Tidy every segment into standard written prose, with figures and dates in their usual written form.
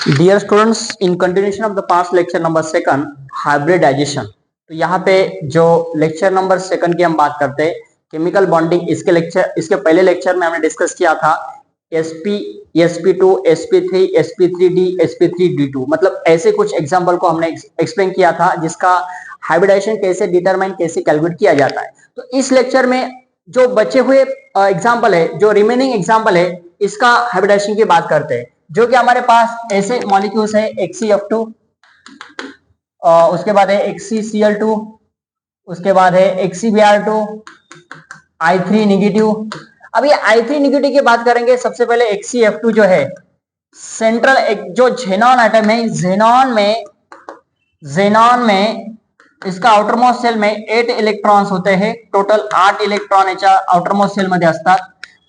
Dear students, in continuation of the past lecture number second, hybridisation. तो यहाँ पे जो लेक्चर नंबर सेकंड की हम बात करते हैं, केमिकल बॉन्डिंग। इसके पहले लेक्चर में हमने डिस्कस किया था sp, sp2, sp3, sp3d, sp3d2, मतलब ऐसे कुछ एग्जाम्पल को हमने एक्सप्लेन किया था जिसका हाइब्रिडाइजेशन कैसे डिटरमाइन, कैसे कैलकुलेट किया जाता है। तो इस लेक्चर में जो बचे हुए एग्जाम्पल है, जो रिमेनिंग एग्जाम्पल है, इसका हाइब्रिडाइजेशन की बात करते हैं। जो कि हमारे पास ऐसे मॉलिक्यूल्स है HCF2, उसके बाद है HCCl2, उसके बाद है HCBr2, I3 नेगेटिव। अब ये I3 नेगेटिव की बात करेंगे। सबसे पहले HCF2 जो है सेंट्रल, जो जेनॉन एटम है, जेनॉन में इसका आउटरमोस्ट सेल में 8 इलेक्ट्रॉन्स होते हैं। टोटल 8 इलेक्ट्रॉन याच्या आउटरमोस्ट सेल मध्ये असतात।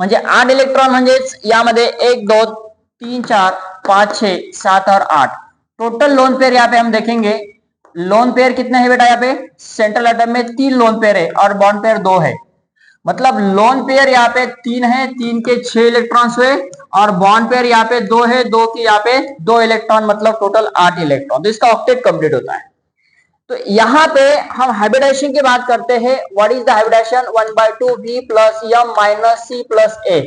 म्हणजे 8 इलेक्ट्रॉन म्हणजे यामध्ये 1 2 3 4 5 6 7 और 8 टोटल लोन पेयर यहाँ पे हम देखेंगे। लोन पेयर कितने हैं बेटा? यहाँ पे सेंट्रल एटम में 3 लोन पेयर है और बॉन्ड पेयर 2 है। मतलब लोन पेयर यहाँ पे 3 है, 3 के 6 इलेक्ट्रॉन्स हुए, और बॉन्ड पेयर यहाँ पे 2 है, 2 के यहाँ पे 2 इलेक्ट्रॉन, मतलब टोटल 8 इलेक्ट्रॉन। तो इसका ऑक्टेट कंप्लीट होता है। तो यहाँ पे हम हाइब्रिडाइजेशन की बात करते हैं। What is the hybridisation? 1/2 V plus M minus C plus A।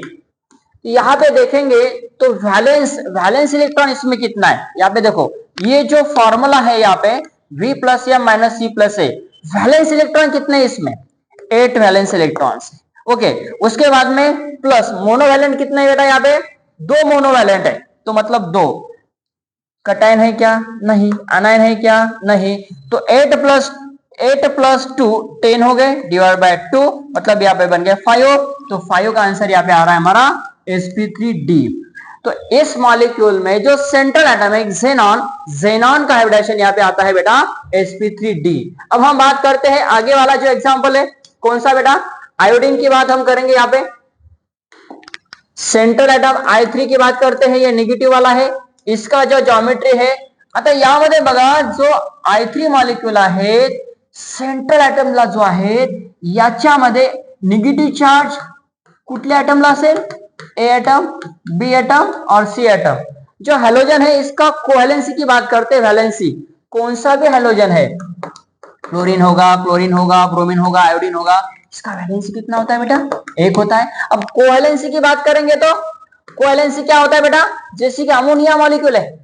यहाँ पे देखेंगे तो वैलेंस इलेक्ट्रॉन इसमें कितना है? यहाँ पे देखो, ये जो फॉर्मूला है यहाँ पे V plus M minus C plus A, valence electron कितने इसमें? 8 वैलेंस इलेक्ट्रॉन्स। ओके, उसके बाद में प्लस मोनोवैलेंट कितने है बेटा? यहाँ पे 2 मोनोवैलेंट है, तो मतलब 2। कटायन है क्या? नहीं। अनायन है क्या? नहीं। तो 8 प्लस 2 10 हो गए, डिवाइड बाय 2, मतलब यहाँ पे बन गया 5। तो 5 का आंसर यहाँ पे आ रहा है हमारा sp3d। तो इस मॉलिक्यूल में जो सेंट्रल एटम है जेनॉन का हाइब्रिडाइजेशन यहाँ पे आता है बेटा sp3d। अब हम बात करते हैं आगे वाला जो एग्जांपल है, कौन सा बेटा? आयोडीन की बात हम करेंगे। यहाँ पे सेंट्रल एटम I3 की बात करते हैं, ये निगेटिव वाला है। इसका जो ज्योमेट्री है, आता यामध्ये बघा, जो I3 मॉलिक्यूल आहे, सेंट्रल एटमला जो आहे याच्यामध्ये निगेटिव्ह चार्ज कुठल्या एटमला असेल? ए एटम, बी एटम और सी एटम। जो हेलोजन है इसका कोवैलेंसी की बात करते हैं। वैलेंसी कौन सा भी हेलोजन है, क्लोरीन होगा, ब्रोमीन होगा, आयोडीन होगा, इसका वैलेंसी कितना होता है बेटा? 1 होता है। अब कोवैलेंसी की बात करेंगे तो कोवैलेंसी क्या होता है बेटा? जैसे कि अमोनिया मॉलिक्यूल है,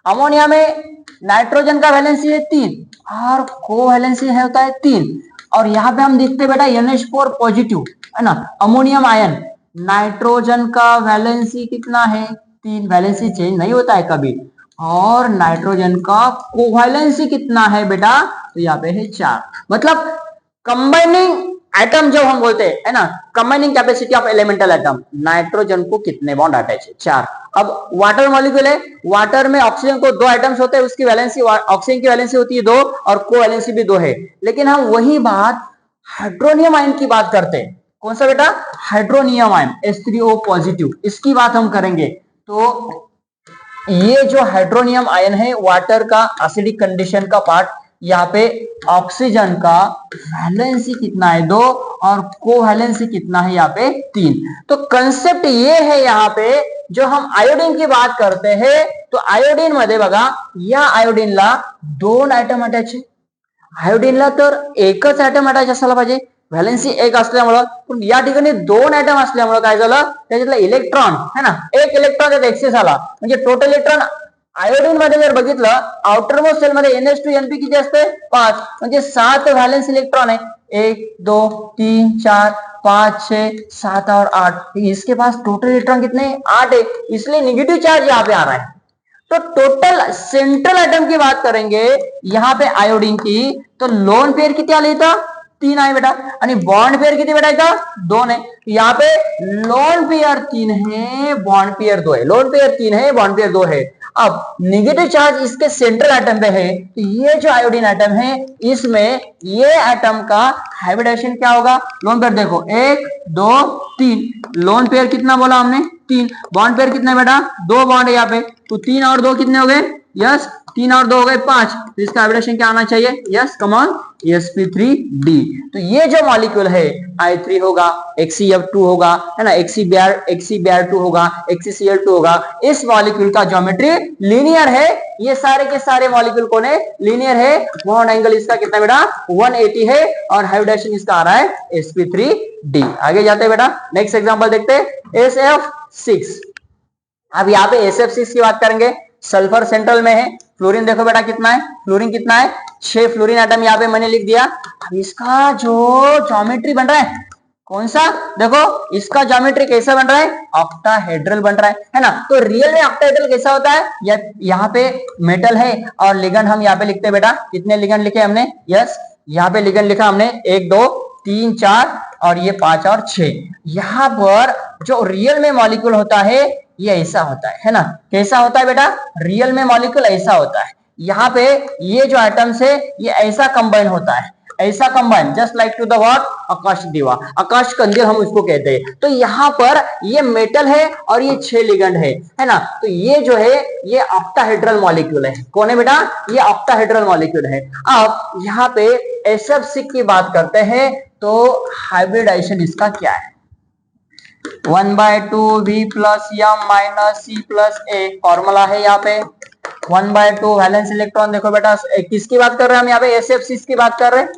अमोनिया में नाइट्रोजन का वैलेंसी है 3 और कोवैलेंसी है होता है 3। और यहाँ पे हम देखते हैं बेटा NH4 पॉजिटिव है ना, अमोनियम आयन। नाइट्रोजन का वैलेंसी कितना है? 3। वैलेंसी चेंज नहीं होता है कभी। और नाइट्रोजन का कोवैलेंसी कितना है बेटा? तो यहाँ पे है 4। मतलब कंबाइनिंग एटम जो हम बोलते हैं है ना, combining capacity of elemental atom, nitrogen को कितने बॉन्ड अटैच है? 4। अब वाटर मॉलिक्यूल है, वाटर में ऑक्सीजन को 2 एटम्स होते हैं, उसकी वैलेंसी, ऑक्सीजन की वैलेंसी होती है 2 और कोवैलेंसी भी 2 है। लेकिन हम वही बात हाइड्रोनियम आयन की बात करते हैं। कौन सा बेटा? हाइड्रोनियम आयन, H3O पॉजिटिव, इसकी बात हम करेंगे। तो ये जो हाइड्रोनियम आयन है, वाटर का एसिडिक कंडीशन का पार्ट, यहाँ पे ऑक्सीजन का वैलेंसी कितना है? 2 और कोवैलेंसी कितना है? यहाँ पे 3। तो कंसेप्ट ये है यहाँ पे, जो हम आयोडीन की बात करते हैं, तो आयोडीन मध्ये बघा, या आयोडीनला 2 एटम अटॅच आहे, आयोडीनला तर एकच एटम अटॅच असायला पाहिजे, व्हॅलेन्सी 1 असल्यामुळं। पण या ठिकाणी 2 एटम असल्यामुळं काय झालं? त्याच्यातला इलेक्ट्रॉन है ना, 1 इलेक्ट्रॉन त्यात एक्सेस आला, म्हणजे टोटल इलेक्ट्रॉन आयोडीन मध्ये जर बघितलं, आउटरमोस्ट सेल मध्ये NH2 किती असते? 5, म्हणजे 7 वैलेंस इलेक्ट्रॉन है। 1 2 3 4 5 6 7 और 8। इसके पास टोटल इलेक्ट्रॉन कितने? 8 है, इसलिए निगेटिव चार्ज यहाँ पे आ रहा है। तो टोटल सेंट्रल एटम की बात करेंगे यहाँ पे आयोडीन की, तो लोन पेयर किती आले इथं? 3 आहे बेटा, आणि बॉन्ड पेयर किती बेटा इथं? 2 है। यहाँ पे लोन पेयर 3 है, बॉन्ड पेयर 2 है। लोन पेयर 3 है, बॉन्ड पेयर 2 है। अब नेगेटिव चार्ज इसके सेंट्रल एटम पे है, तो ये जो आयोडीन एटम है, इसमें ये एटम का हाइब्रिडाइजेशन क्या होगा? लोन पेयर देखो, 1 2 3, लोन पेयर कितना बोला हमने? 3। बॉन्ड पेयर कितना बेटा? 2 बॉन्ड है यहाँ पे, तो 3 और 2 कितने हो गए? यस 3 और 2 हो गए 5, तो इसका हाइब्रिडेशन क्या आना चाहिए, यस कम ऑन sp3d। तो ये जो मॉलिक्यूल है I3 होगा, HCF2 होगा, है ना, HCBr2 होगा, HCCl2 होगा। इस मॉलिक्यूल का ज्योमेट्री लीनियर है, ये सारे के सारे मॉलिक्यूल कौन है, लीनियर है। बॉन्ड एंगल इसका कितना बेटा 180 है और हाइब्रिडेशन इसका आ रहा है sp3d। आगे जाते हैं बेटा, नेक्स्ट एग्जांपल देखते हैं SF6। अब यहाँ पे SF6 की बात करेंगे, सल्फर सेंट्रल में है, फ्लोरीन देखो बेटा कितना है, फ्लोरीन कितना है 6 फ्लोरीन एटम यहाँ पे मैंने लिख दिया। अब इसका जो ज्योमेट्री बन रहा है कौन सा, देखो इसका ज्योमेट्री कैसा बन रहा है, ऑक्टाहेड्रल बन रहा है ना। तो रियल में ऑक्टाहेड्रल कैसा होता है, यहाँ पे मेटल है और लिगेंड हम यहाँ पे लिखते हैं बेटा, कितने लिगेंड लिखे हमने, यस यहाँ पे लिगेंड लिखा हमने 1 2 3 4 और ये 5 और 6। यहाँ पर जो रियल में मॉलिक्यूल होता है ये ऐसा होता है ना, कैसा होता है बेटा, रियल में मॉलिक्यूल ऐसा होता है। यहाँ पे ये जो एटम्स है ये ऐसा कंबाइन होता है, ऐसा combine just like to the what, आकाश दीवा, आकाश कंदील हम उसको कहते हैं। तो यहाँ पर ये मेटल है और ये 6 लिगेंड है ना। तो ये जो है ये ऑक्टाहेड्रल मॉलिक्यूल है, कौन है बेटा, ये ऑक्टाहेड्रल मॉलिक्यूल है। अब यहाँ पे SF6 की बात करते हैं तो हाइब्रिडाइजेशन इसका क्या है, 1/2 V plus M minus C plus A formula है यहाँ पे। 1/2 वैलेंस इलेक्ट्रॉन देखो बेटा किसकी बात कर रहे हैं हम यहाँ पे, SF6 की बात कर रहे हैं।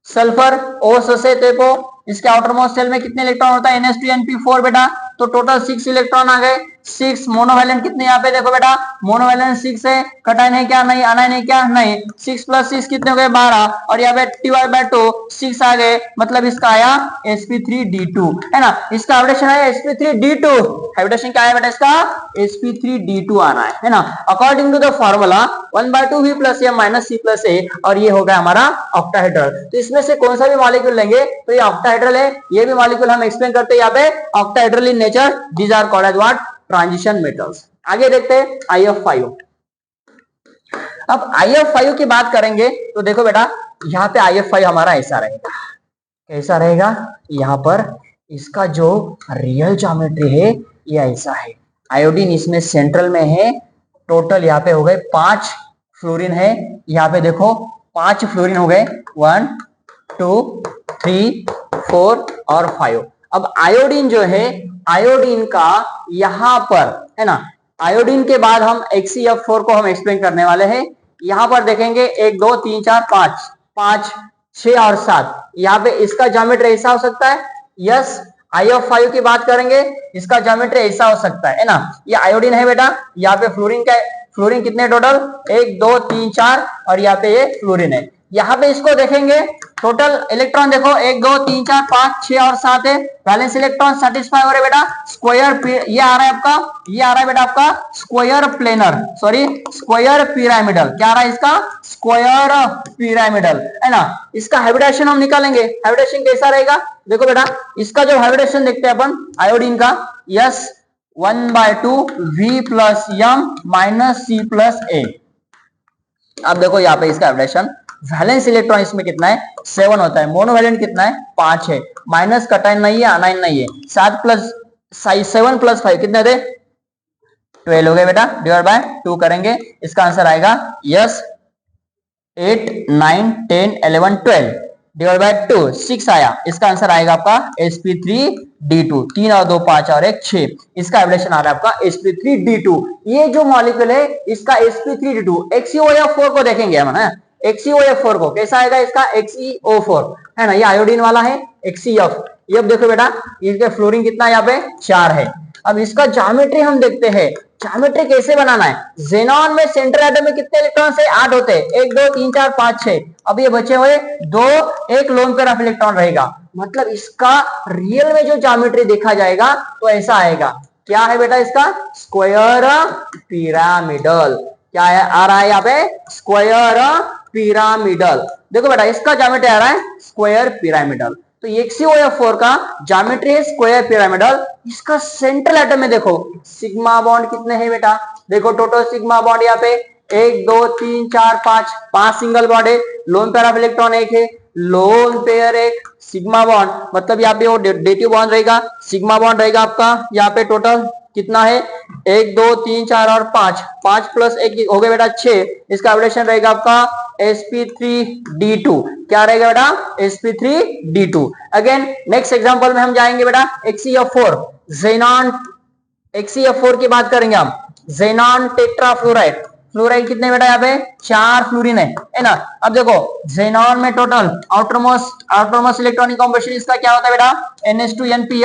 सल्फर O से देखो इसके आउटर मोस्ट सेल में कितने इलेक्ट्रॉन होता है, NH2NP4 बेटा, तो टोटल 6 इलेक्ट्रॉन आ गए। 6 मोनोवैलेंट कितने यहाँ पे देखो बेटा, मोनोवैलेंट 6 है, कटाइन है क्या, नहीं, आनाइन है क्या, नहीं। 6 + 6 कितने हो गए 12 और यहाँ पे divided/2 6 आ गए, मतलब इसका आया sp3d2 है ना। इसका हाइब्रिडेशन है sp3d2, हाइब्रिडेशन क्या है बेटा इसका, sp3d2 आ रहा है ना, according to the formula 1/2 V + M - C + A और ये हो गया हमारा ऑक्टाहेड्रल। तो इसमें से कौन सा भी मॉलिक्यूल लेंगे तो ये ऑक्टाहेड्रल है, ये भी मॉलिक्यूल हम एक्सप्लेन करते हैं यहाँ पे octahedral in nature, these are called as what, transition metals. आगे देखते हैं IF5। अब IF5 की बात करेंगे तो देखो बेटा यहाँ पे IF5 हमारा ऐसा रहेगा, कैसा रहेगा, यहाँ पर इसका जो रियल ज्योमेट्री है ये ऐसा है। आयोडीन इसमें सेंट्रल में है, टोटल यहाँ पे हो गए 5 फ्लोरीन है, यहाँ पे देखो 5 फ्लोरीन हो गए, 1 2 3 4 और 5। अब आयोडीन जो है, आयोडीन का यहाँ पर है ना, आयोडीन के बाद हम HCF4 को हम एक्सप्लेन करने वाले हैं। यहाँ पर देखेंगे 1 2 3 4 5 6 और 7, यहाँ पे इसका ज्योमेट्री ऐसा हो सकता है, यस। IF5 की बात करेंगे इसका ज्योमेट्री ऐसा हो सकता है ना, ये आयोडीन है बेटा, यहाँ पे फ्लोरीन का, फ्लोरीन कितने टोटल 1 2 3 4 और यहाँ पे ये फ्लोरीन है। यहाँ पे इसको देखेंगे टोटल इलेक्ट्रॉन देखो 1 2 3 4 5 6 और 7 है, वैलेंस इलेक्ट्रॉन सेटिस्फाई हो रहे बेटा, स्क्वायर ये आ रहा है आपका, ये आ रहा है बेटा आपका square planar, sorry square pyramidal, क्या आ रहा है इसका, स्क्वायर पिरामिडल है ना। इसका हाइब्रिडेशन हम निकालेंगे, हाइब्रिडेशन कैसा रहेगा, देखो बेटा इसका जो हाइब्रिडेशन देखते हैं अपन आयोडीन का, yes 1/2 V + M - C + A। अब देखो यहाँ पे इसका हाइब्रिडेशन, वैलेंस इलेक्ट्रॉन इसमें कितना है 7 होता है, मोनोवैलेंट कितना है 5 है, माइनस कटाइन नहीं है, आनाइन नहीं है। 7 + 7 + 5 कितने थे 12 हो गए बेटा, /2 करेंगे, इसका आंसर आएगा यस 8 9 10 11 12 /2 6 आया, इसका आंसर आएगा आपका sp3d2, 3 और 2 5 और 1 6, इसका हाइब्रिडेशन आ रहा है आपका sp3d2। ये जो मॉलिक्यूल है इसका sp3d2, HCOF4 को देखेंगे हम ना, HCOF4 को कैसा आएगा इसका HCO4 है ना, ये आयोडीन वाला है HCF। ये अब देखो बेटा इसके फ्लोरीन कितना यहाँ पे 4 है। अब इसका ज्योमेट्री हम देखते हैं, ज्योमेट्री कैसे बनाना है, ज़ेनॉन में सेंट्रल एटम में कितने इलेक्ट्रॉन है 8 होते हैं, 1 2 3 4 5 6, अब ये बचे हुए 2, एक लोन पेयर ऑफ इलेक्ट्रॉन रहेगा, मतलब इसका रियल में जो ज्योमेट्री देखा जाएगा तो ऐसा आएगा, क्या है बेटा इसका स्क्वायर पिरामिडल, क्या है आ रहा है यहाँ पे स्क्वायर पिरामिडल। देखो बेटा इसका ज्योमेट्री आ रहा है स्क्वायर पिरामिडल, तो HCOF4 का ज्योमेट्री है स्क्वायर पिरामिडल। इसका सेंट्रल एटम में देखो सिग्मा बॉन्ड कितने हैं बेटा, देखो टोटल सिग्मा बॉन्ड यहाँ पे 1 2 3 4 5 सिंगल बॉन्ड है, लोन पेयर ऑफ इलेक्ट्रॉन 1 है, लोन पेयर एक सिग्मा बॉन्ड, मतलब यहाँ पे वो डेटिव बॉन्ड रहेगा, सिग्मा बॉन्ड रहेगा आपका यहाँ पे टोटल कितना है 1 2 3 4 और 5, 5 प्लस 1 हो गया बेटा 6, इसका एब्रेशन रहेगा आपका sp3d2, क्या रहेगा बेटा sp3d2। अगेन नेक्स्ट एग्जांपल में हम जाएंगे बेटा HCl4 जेनॉन, HCl4 की बात करेंगे हम, जेनॉन टेट्राफ्लोराइड, फ्लोराइड कितने बेटा यहाँ पे 4 फ्लोरीन है ना। अब देखो जेनॉन में टोटल आउटरमोस्ट इलेक्ट्रॉनिक कॉम्बिनेशन इसका क्या होता है बेटा NH2NP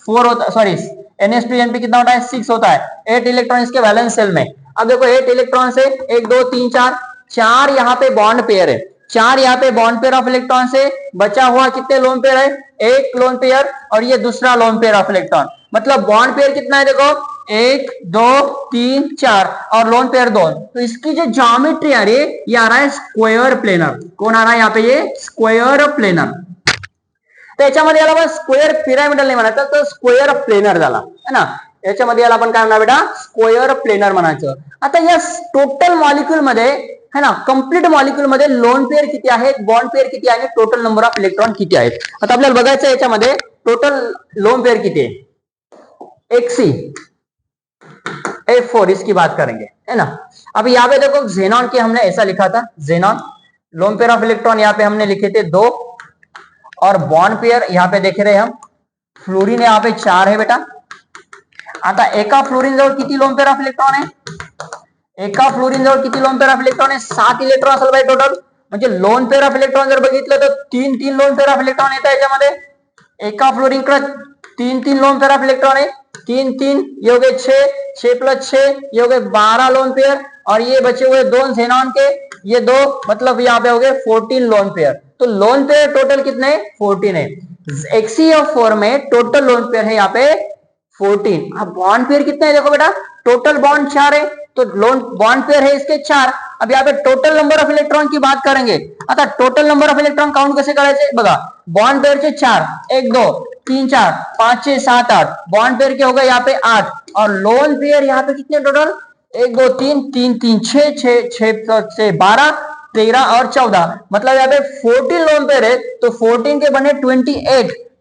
4 होता, सॉरी NH2NP कितना होता है 6 होता है, 8 इलेक्ट्रॉन इसके वैलेंस सेल में। अब देखो 8 इलेक्ट्रॉन से 1 2 3 4, 4 यहाँ पे बॉन्ड पेयर है, 4 यहाँ पे बॉन्ड पेयर ऑफ इलेक्ट्रॉन से बचा हुआ कितने लोन पेयर है, एक लोन पेयर और ये दूसरा लोन पेयर ऑफ इलेक्ट्रॉन, मतलब बॉन्ड पेयर कितना है देखो 1 2 3 4 और लोन पेयर 2। तो इसकी जो ज्योमेट्री आ रही है ये आ रहा है स्क्वायर प्लेनर, कौन आ रहा है यहाँ पे ये स्क्वायर प्लेनर। तर याच्यामध्ये याला आपण स्क्वेअर पिरामिडल नाही म्हणायचं तर स्क्वेअर प्लेनर झाला है ना, याच्यामध्ये याला आपण काय म्हणणार बेटा स्क्वेअर प्लेनर म्हणायचं। आता या टोटल मॉलिक्यूल मध्ये है ना, कंप्लीट मॉलिक्यूल मध्ये लोन पेयर किती आहेत, बॉन्ड पेयर किती आहे, टोटल नंबर ऑफ इलेक्ट्रॉन किती आहेत। आता आपल्याला बघायचं याच्यामध्ये टोटल लोन पेयर किती आहे, HCl4 इसकी बात करेंगे है ना। अब यहाँ पे देखो जेनॉन की हमने ऐसा लिखा था, xenon lone pair of electron यहाँ पे हमने लिखे थे 2 और बॉन्ड पेयर यहाँ पे देख रहे हैं हम, फ्लोरीन यहाँ पे 4 है बेटा। आता एका फ्लोरीन जवळ किती लोन पेयर ऑफ इलेक्ट्रॉन आहे, एका फ्लोरीन जवळ किती लोन पेयर ऑफ इलेक्ट्रॉन आहे 7 इलेक्ट्रॉन असेल बाय टोटल, म्हणजे लोन पेयर ऑफ इलेक्ट्रॉन जर बघितलं तर 3 लोन पेयर ऑफ इलेक्ट्रॉन येतात याच्यामध्ये, एका फ्लोरीन कडे 3 लोन पेयर ऑफ इलेक्ट्रॉन है, 3 ये हो गए 6 प्लस 6 ये हो गए 12 लोन पेयर और ये बचे हुए 2 जेनॉन के ये 2, मतलब यहाँ पे हो गए 14 लोन पेयर। तो लोन पेयर टोटल कितने 14 है, HCl4 में टोटल लोन पेयर है यहाँ पे 14। अब बॉन्ड पेयर कितने हैं देखो बेटा, टोटल बॉन्ड 4 है तो लोन बॉन्ड पेयर है इसके 4। अब यहाँ पे टोटल नंबर ऑफ इलेक्ट्रॉन की बात करेंगे, आता total number of electron count कसे करायचे बघा, बॉन्ड पेयरचे 4 1 2 3 4 5 6 7 8, बॉन्ड पेयर के हो गए यहाँ पे 8 और लोन पेयर यहाँ पे कितने टोटल 1 2 3 3 3 6 से 12 13 और 14, मतलब यहाँ पे 14 लोन पेयर है तो 14 के बने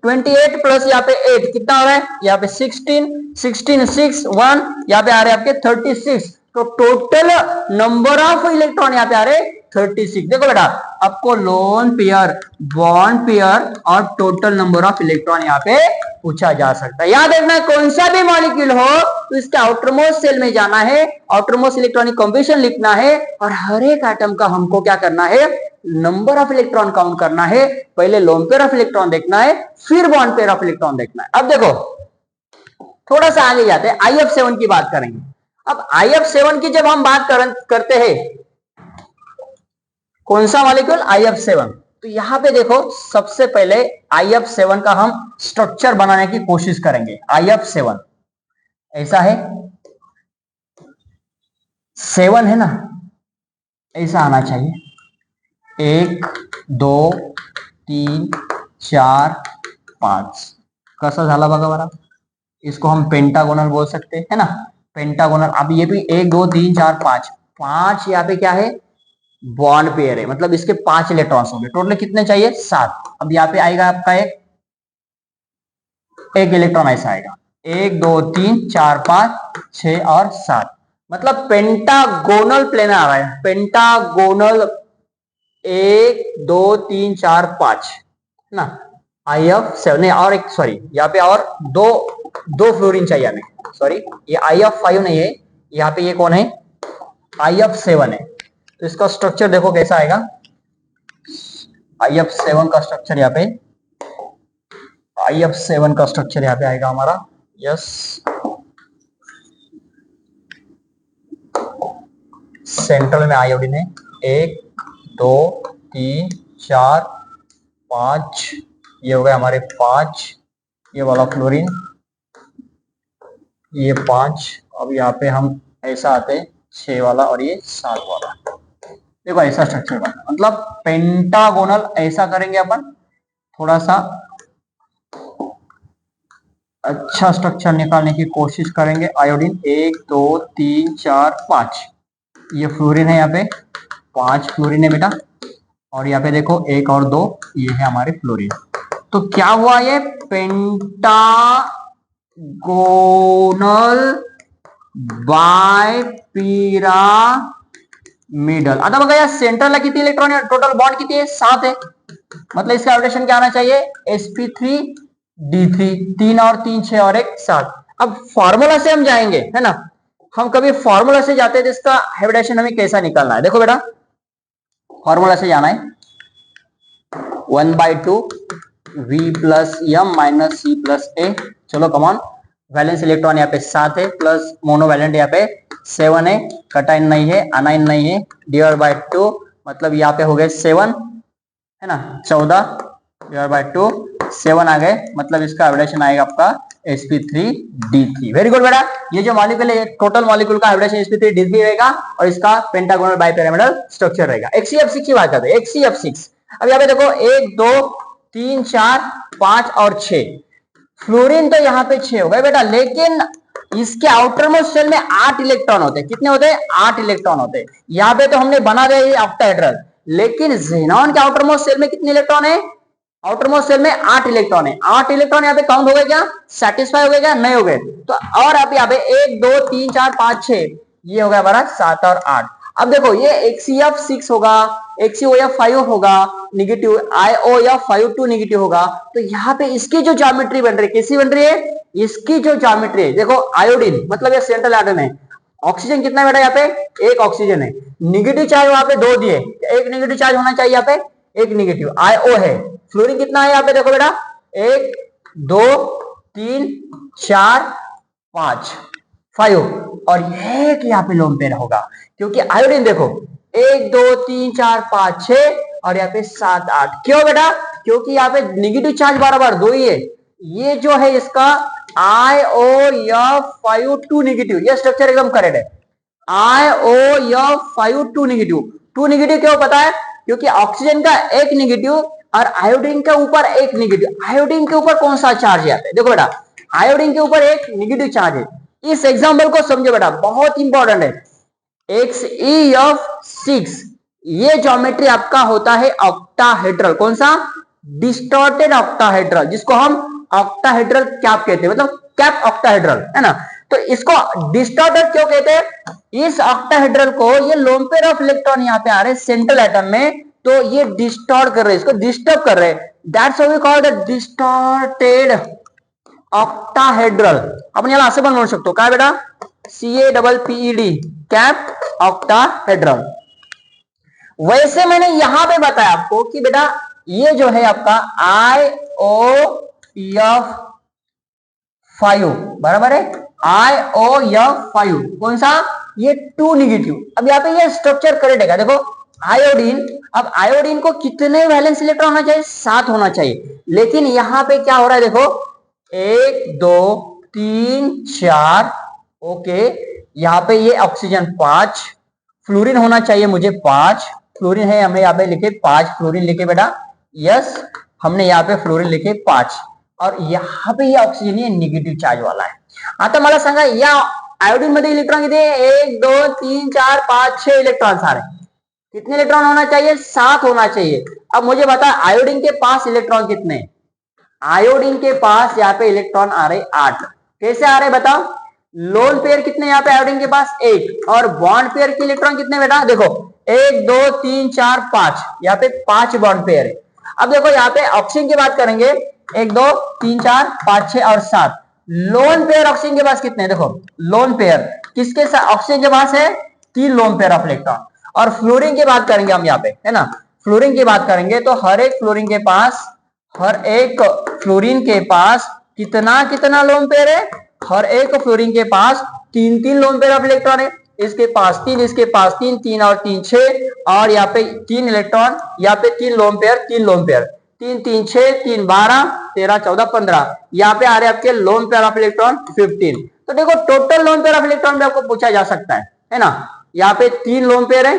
28 प्लस यहाँ पे 8 कितना हो रहा है यहाँ पे 16 6 1 यहाँ पे आ रहे हैं आपके 36, तो टोटल नंबर ऑफ इलेक्ट्रॉन यहाँ पे आ रहे 36। देखो बेटा आपको लोन पेयर बॉन्ड पेयर और टोटल नंबर ऑफ इलेक्ट्रॉन यहाँ पे पूछा जा सकता है। याद रखना कौन सा भी मॉलिक्यूल हो तो इसके आउटरमोस्ट सेल में जाना है, आउटरमोस्ट इलेक्ट्रॉनिक कॉम्बिनेशन लिखना है और हर एक एटम का हमको क्या करना है नंबर ऑफ इलेक्ट्रॉन काउंट करना है, पहले लोन पेयर ऑफ इलेक्ट्रॉन देखना है फिर बॉन्ड पेयर ऑफ इलेक्ट्रॉन देखना है। अब देखो थोड़ा सा आगे जाते हैं, IF7 की बात करेंगे। अब IF7 की जब हम बात करते हैं कौन सा मॉलिक्यूल IF7, तो यहां पे देखो सबसे पहले IF7 का हम स्ट्रक्चर बनाने की कोशिश करेंगे। IF7 ऐसा है 7 है ना, ऐसा आना चाहिए 1 2 3 4 5, कसा झाला बघा बरा, इसको हम पेंटागोनल बोल सकते हैं ना, पेंटागोनल। अब ये भी 1 2 3 4 5, 5 यहाँ पे क्या है बॉन्ड पेयर है, मतलब इसके 5 इलेक्ट्रॉन्स होंगे, टोटल कितने चाहिए 7। अब यहाँ पे आएगा आपका एक इलेक्ट्रॉन ऐसा आएगा 1 2 3 4 5 6 और 7, मतलब पेंटागोनल प्लेनर आ रहा है, पेंटागोनल 1 2 3 4 5 ना। IF7 और एक सॉरी यहाँ पे और दो फ्लोरीन चाहिए हमें, सॉरी ये IF5 नहीं है, यहाँ पे ये कौन है IF7 है। तो इसका स्ट्रक्चर देखो कैसा आएगा, IF7 का स्ट्रक्चर यहाँ पे, IF7 का स्ट्रक्चर यहाँ पे आएगा हमारा, यस सेंट्रल में आयोडीन है 1 2 3 4 5, ये हो गए हमारे 5, ये वाला फ्लोरीन ये 5, अब यहाँ पे हम ऐसा आते हैं 6 वाला और ये 7 वाला, देखो ऐसा स्ट्रक्चर बना, मतलब पेंटागोनल ऐसा करेंगे अपन, थोड़ा सा अच्छा स्ट्रक्चर निकालने की कोशिश करेंगे। आयोडीन 1 2 3 4 5, ये फ्लोरीन है यहाँ पे 5 फ्लोरीन है बेटा, और यहाँ पे देखो 1 और 2, ये है हमारे फ्लोरीन। तो क्या हुआ, ये पेंटागोनल बायपिरामिडल। आता बघा या सेंटरला किती इलेक्ट्रॉन है, टोटल बॉन्ड किती है, 7 है। मतलब इसका रोटेशन क्या आना चाहिए, sp3d3, 3 और 3 6 और 1 7। अब फॉर्मूला से हम जाएंगे, है ना, हम कभी फॉर्मूला से जाते हैं तो इसका हाइब्रिडेशन हमें कैसा निकालना है। देखो बेटा, फॉर्मूला से जाना है, 1/2 v plus M minus C plus A. चलो कमॉन, वैलेंस इलेक्ट्रॉन यहाँ पे 7 है, प्लस मोनोवैलेंट यहाँ पे 7 है, कटाइन नहीं है, अनाइन नहीं है, डिवाइड बाय 2, मतलब यहाँ पे हो गए 7, है ना, 14 डिवाइड बाय 2, 7 आ गए, मतलब इसका हाइब्रिडेशन आएगा आपका sp3d3। वेरी गुड बेटा, ये जो मॉलिक्यूल है, टोटल मॉलिक्यूल का हाइब्रिडेशन sp3d3 रहेगा और इसका पेंटागोनल बाइपिरामिडल स्ट्रक्चर रहेगा। HCF6 की बात करते हैं, HCF6। अब यहाँ पे देखो 1 2 3 4 5 और 6, फ्लोरीन तो यहाँ पे 6 हो गए बेटा, लेकिन इसके आउटर मोस्ट शेल में 8 इलेक्ट्रॉन होते हैं। कितने होते हैं, 8 इलेक्ट्रॉन होते हैं। यहाँ पे तो हमने बना दिया ये ऑक्टाहेड्रल, लेकिन ज़ेनॉन के आउटर मोस्ट शेल में कितने इलेक्ट्रॉन है, आउटर मोस्ट शेल में 8 इलेक्ट्रॉन है। 8 इलेक्ट्रॉन यहाँ पे काउंट हो गए क्या, सेटिस्फाई हो गए क्या, नहीं हो गए। तो और अब यहाँ पे 1 2 3 4 5 6, ये हो गया हमारा 7 और 8। अब देखो ये HCF6 होगा, HCOF5 होगा निगेटिव, IOF5 निगेटिव होगा। तो यहाँ पे इसकी जो ज्योमेट्री बन रही है, कैसी बन रही है, इसकी जो ज्योमेट्री है, देखो आयोडीन मतलब ये सेंट्रल एटम है। ऑक्सीजन कितना है बेटा, यहाँ पे 1 ऑक्सीजन है, निगेटिव चार्ज वहां पे 2 दिए, 1 निगेटिव चार्ज होना चाहिए यहाँ पे, 1 निगेटिव, IO है। फ्लोरीन कितना है यहाँ पे, देखो बेटा 1 2 3 4 5 5, और एक यहाँ पे लोन पेयर होगा, क्योंकि आयोडीन देखो 1 2 3 4 5 6 और यहाँ पे 7 8। क्यों बेटा, क्योंकि यहाँ पे निगेटिव चार्ज बराबर 2 ही है। ये जो है इसका IOF5 निगेटिव, ये स्ट्रक्चर एकदम करेक्ट है। IOF5 निगेटिव, 2 निगेटिव क्यों पता है, क्योंकि ऑक्सीजन का 1 निगेटिव और आयोडीन के ऊपर 1 निगेटिव। आयोडीन के ऊपर कौन सा चार्ज है यहाँ पे, देखो बेटा आयोडीन के ऊपर 1 निगेटिव चार्ज है। इस एग्जाम्पल को समझो बेटा, बहुत इंपॉर्टेंट है। HCF6 ये ज्योमेट्री आपका होता है ऑक्टाहेड्रल, कौन सा, डिस्टॉर्टेड ऑक्टाहेड्रल, जिसको हम ऑक्टाहेड्रल कैप कहते हैं, मतलब कैप ऑक्टाहेड्रल, है ना। तो इसको डिस्टॉर्टेड क्यों कहते हैं, इस ऑक्टाहेड्रल को, ये लोन पेयर ऑफ इलेक्ट्रॉन यहाँ पे आ रहे हैं सेंट्रल एटम में, तो ये डिस्टॉर्ट कर रहे हैं, इसको डिस्टर्ब कर रहे हैं, that's why we call the distorted octahedral. आपण याला असं पण म्हणू शकतो, काय बेटा, CAPPED, कैप ऑक्टाहेड्रल। वैसे मैंने यहां पे बताया आपको कि बेटा ये जो है आपका IOF5 बराबर है, IOF5 कौन सा, ये 2 निगेटिव। अब यहाँ पे ये स्ट्रक्चर करेक्ट है, देखो आयोडीन, अब आयोडीन को कितने वैलेंस इलेक्ट्रॉन होना चाहिए, 7 होना चाहिए, लेकिन यहाँ पे क्या हो रहा है, देखो 1 2 3 4, ओके, यहाँ पे ये ऑक्सीजन 5, फ्लोरीन होना चाहिए मुझे 5, फ्लोरीन है, हमें यहाँ पे लिखे 5 फ्लोरीन लिखे बेटा, यस हमने यहाँ पे फ्लोरीन लिखे 5, और यहाँ पे ये ऑक्सीजन ये निगेटिव चार्ज वाला है। आता मला सांगा या आयोडीन मध्ये इलेक्ट्रॉन किती है, 1 2 3 4 5 6 इलेक्ट्रॉन सारे, कितने इलेक्ट्रॉन होना चाहिए, 7 होना चाहिए। अब मुझे बता आयोडीन के पास इलेक्ट्रॉन कितने, आयोडीन के पास यहाँ पे इलेक्ट्रॉन आ रहे 8, कैसे आ रहे बताओ, लोन पेयर कितने यहाँ पे आयोडीन के पास 1, और बॉन्ड पेयर के इलेक्ट्रॉन कितने बेटा, देखो 1 2 3 4 5, यहाँ पे 5 बॉन्ड पेयर है। अब देखो यहाँ पे ऑक्सीजन की बात करेंगे, 1 2 3 4 5 6 और 7, लोन पेयर ऑक्सीजन के पास कितने, देखो लोन पेयर किसके साथ, ऑक्सीजन के पास है 3 लोन पेयर ऑफ इलेक्ट्रॉन। और फ्लोरीन की बात करेंगे हम यहाँ पे, है ना, फ्लोरीन की बात करेंगे तो हर एक फ्लोरीन के पास कितना कितना लोन पेयर है, हर एक फ्लोरीन के पास 3 3 लोन पेयर ऑफ इलेक्ट्रॉन है, इसके पास 3, इसके पास 3, 3 और 3 6, और यहाँ पे 3 इलेक्ट्रॉन, यहाँ पे 3 लोन पेयर 3 लोन पेयर, 3 3 6 3 12 13 14 15, यहाँ पे आ रहे आपके लोन पेयर ऑफ इलेक्ट्रॉन 15। तो देखो total lone pair of electron भी आपको पूछा जा सकता है ना। यहाँ पे 3 लोन पेयर है,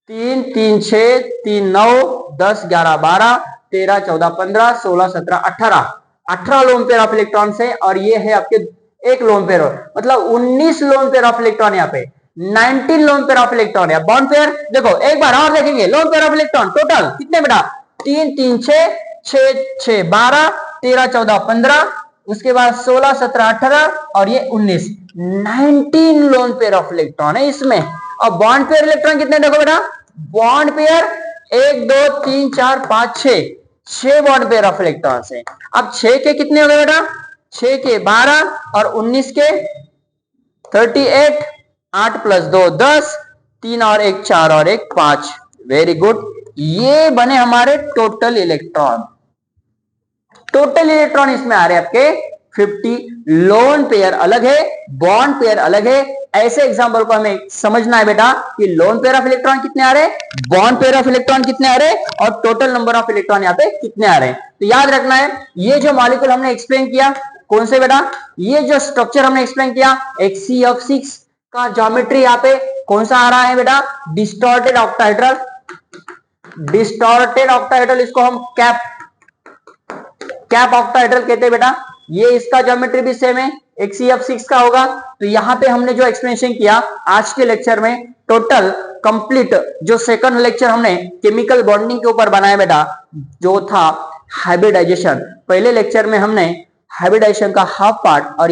3 3 6 3 9 10 11 12 13 14 15 16 17 18 लोन पेयर ऑफ इलेक्ट्रॉन है, और ये है आपके एक लोन पेयर, मतलब 19 लोन पेयर ऑफ इलेक्ट्रॉन यहाँ पे, 19 लोन पेयर ऑफ इलेक्ट्रॉन है। बॉन्ड पेयर देखो एक बार और देखेंगे, lone pair of electron total कितने बेटा, 3 3 6 6 6 12 13 14 15, उसके बाद 16 17 18 और ये 19, 19 लोन पेयर ऑफ इलेक्ट्रॉन है इसमें। और बॉन्ड पेयर इलेक्ट्रॉन कितने देखो बेटा, bond pair 1 2 3 4 5 6 bond pair of electron है। अब 6 के कितने हो गए बेटा, 6 के 12 और 19 के 38, 8 प्लस 2 10, 3 और 1 4 और 1 5। वेरी गुड, ये बने हमारे टोटल इलेक्ट्रॉन। टोटल इलेक्ट्रॉन इसमें आ रहे हैं आपके 50। लोन पेयर अलग है, बॉन्ड पेयर अलग है। ऐसे एग्जांपल को हमें समझना है बेटा कि लोन पेयर ऑफ इलेक्ट्रॉन कितने आ रहे हैं, बॉन्ड पेयर ऑफ इलेक्ट्रॉन कितने आ रहे हैं और टोटल नंबर ऑफ इलेक्ट्रॉन यहाँ पे कितने आ रहे हैं। तो याद रखना है, ये जो मॉलिक्यूल हमने एक्सप्लेन किया कौन से बेटा, ये जो स्ट्रक्चर हमने एक्सप्लेन किया एक CF6 का ज्योमेट्री यहाँ पे कौन सा आ रहा है बेटा, डिस्टॉर्टेड ऑक्टाहेड्रल। डिस्टॉर्टेड ऑक्टाहेड्रल इसको हम कैप ऑक्टाहेड्रल कहते हैं बेटा। ये इसका ज्योमेट्री भी सेम है, एक CF6 का होगा। तो यहाँ पे हमने जो एक्सप्लेनेशन किया आज के लेक्चर में, टोटल कंप्लीट जो सेकंड लेक्चर हमने केमिकल बॉन्डिंग के ऊपर बनाया बेटा, जो था हाइब्रिडाइजेशन। पहले लेक्चर में हमने हाइब्रिडाइजेशन का हाफ पार्ट और